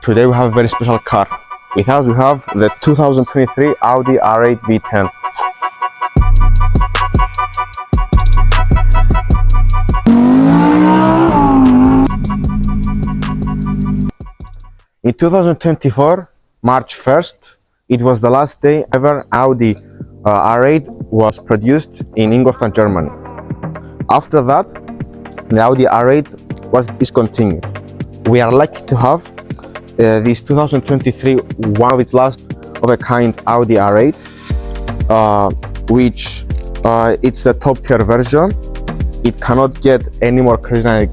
Today we have a very special car. With us we have the 2023 Audi R8 V10. In 2024, March 1st, it was the last day ever Audi R8 was produced in Ingolstadt, Germany. After that, the Audi R8 was discontinued. We are lucky to have this 2023 one of its last of a kind Audi R8, which it's the top tier version. It cannot get any more charismatic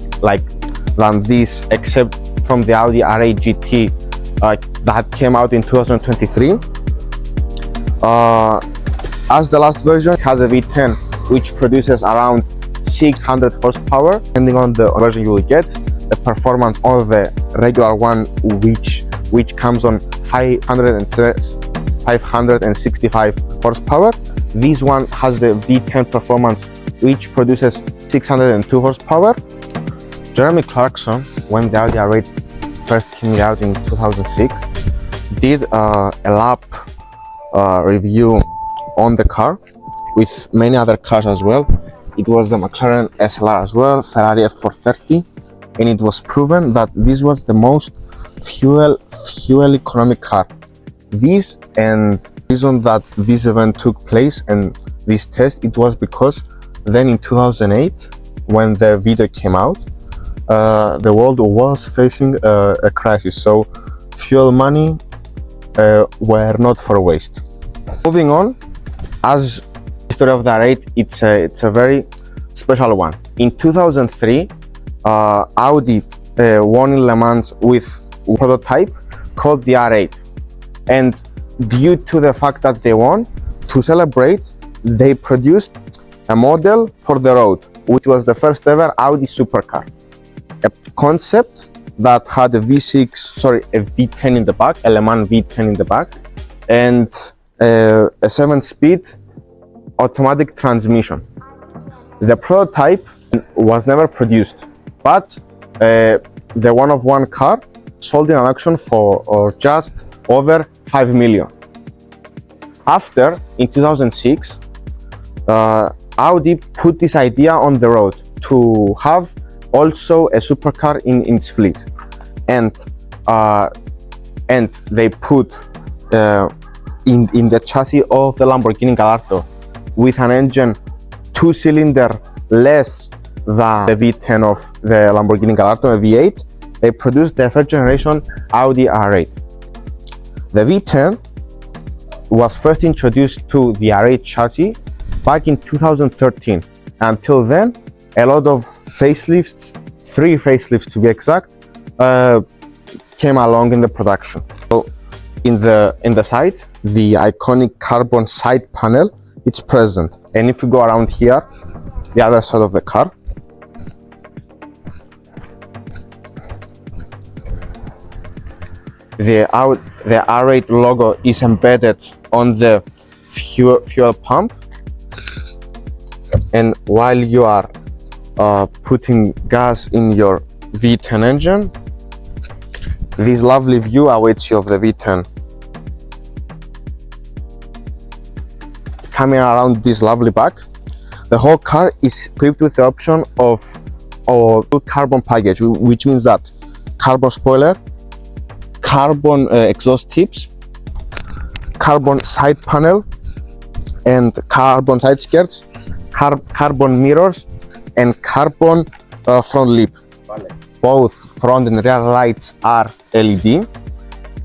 than this, except from the Audi R8 GT that came out in 2023. As the last version, it has a V10 which produces around 600 horsepower. Depending on the version you will get, the performance of the regular one, which comes on 565 horsepower. This one has the V10 performance, which produces 602 horsepower. Jeremy Clarkson, when the Audi R8 first came out in 2006, did a lap review on the car with many other cars as well. It was the McLaren SLR as well, Ferrari F430, and it was proven that this was the most fuel economic car. This, and the reason that this event took place and this test, it was because then in 2008, when the video came out, the world was facing a crisis, so fuel money were not for waste. Moving on, as the story of the R8, it's a very special one. In 2003, Audi won in Le Mans with a prototype called the R8, and due to the fact that they won, to celebrate, they produced a model for the road, which was the first ever Audi supercar. A concept that had a V10 in the back, a Le Mans V10 in the back, and a 7-speed automatic transmission. The prototype was never produced, but the one-of-one car sold in an auction for just over 5 million. After, in 2006, Audi put this idea on the road to have also a supercar in its fleet, and they put in the chassis of the Lamborghini Gallardo, with an engine 2-cylinder less than the V10 of the Lamborghini Gallardo, a V8, they produced the third generation Audi R8. The V10 was first introduced to the R8 chassis back in 2013. Until then, a lot of facelifts, 3 facelifts to be exact, came along in the production. So in the side, the iconic carbon side panel, it's present. And if you go around here, the other side of the car, the R8 logo is embedded on the fuel pump. And while you are putting gas in your V10 engine, this lovely view awaits you of the V10. Coming around this lovely back, the whole car is equipped with the option of carbon package, which means that carbon spoiler, carbon exhaust tips, carbon side panel, and carbon side skirts, carbon mirrors, and carbon front lip. Both front and rear lights are LED.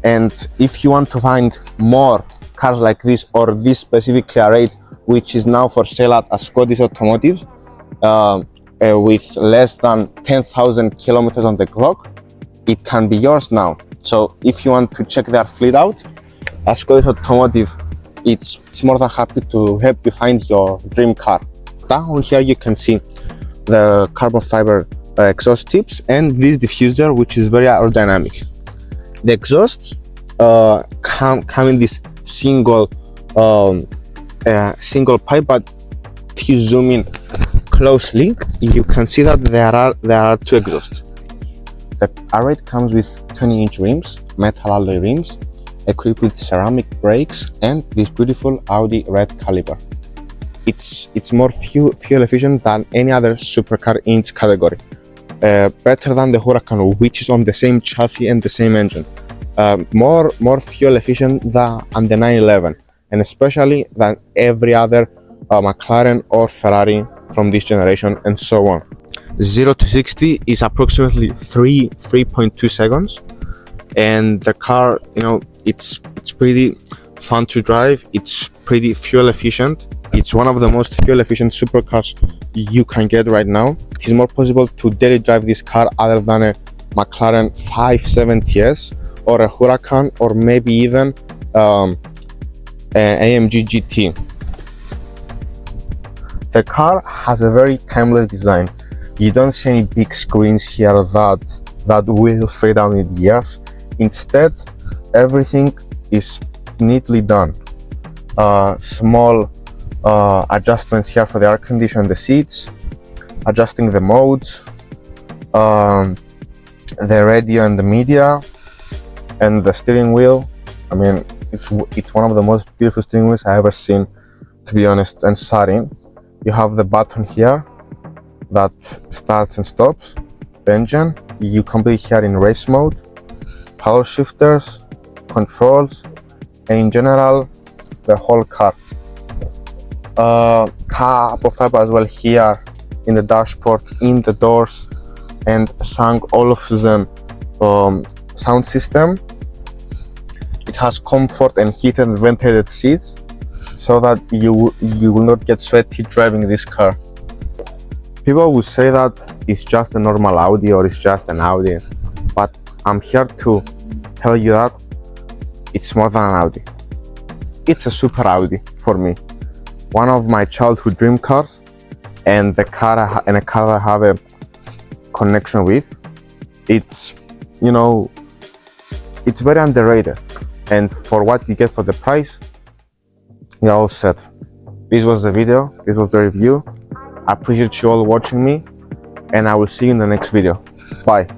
And if you want to find more cars like this, or this specific R8, which is now for sale at Askotis Automotive, with less than 10,000 kilometers on the clock, it can be yours now. So if you want to check their fleet out, Askotis Automotive, it's more than happy to help you find your dream car. Down here you can see the carbon fiber exhaust tips and this diffuser, which is very aerodynamic. The exhausts come in this single pipe, but if you zoom in closely, you can see that there are 2 exhausts. The R8 comes with 20-inch rims, metal alloy rims, equipped with ceramic brakes and this beautiful Audi red caliper. It's more fuel efficient than any other supercar in its category. Better than the Huracan, which is on the same chassis and the same engine. More fuel efficient than the 911, and especially than every other McLaren or Ferrari from this generation, and so on. 0 to 60 is approximately 3.2 seconds, and the car, it's pretty fun to drive. It's pretty fuel efficient. It's one of the most fuel efficient supercars you can get right now. It is more possible to daily drive this car other than a McLaren 570S or a Huracan, or maybe even an AMG GT. The car has a very timeless design. You don't see any big screens here that will fade out in years. Instead, everything is neatly done. Small adjustments here for the air conditioner and the seats, adjusting the modes, the radio and the media, and the steering wheel. I mean, it's one of the most beautiful steering wheels I ever seen, to be honest, and sat in. You have the button here that starts and stops the engine. You can be here in race mode, power shifters, controls, and in general, the whole car. Carbon fiber as well here in the dashboard, in the doors, and all of them sound system. It has comfort and heated and ventilated seats, so that you will not get sweaty driving this car. People will say that it's just a normal Audi or it's just an Audi, but I'm here to tell you that it's more than an Audi. It's a super Audi for me. One of my childhood dream cars, and a car I have a connection with. It's very underrated, and for what you get for the price, you're all set. This was the video, this was the review. I appreciate you all watching me, and I will see you in the next video. Bye.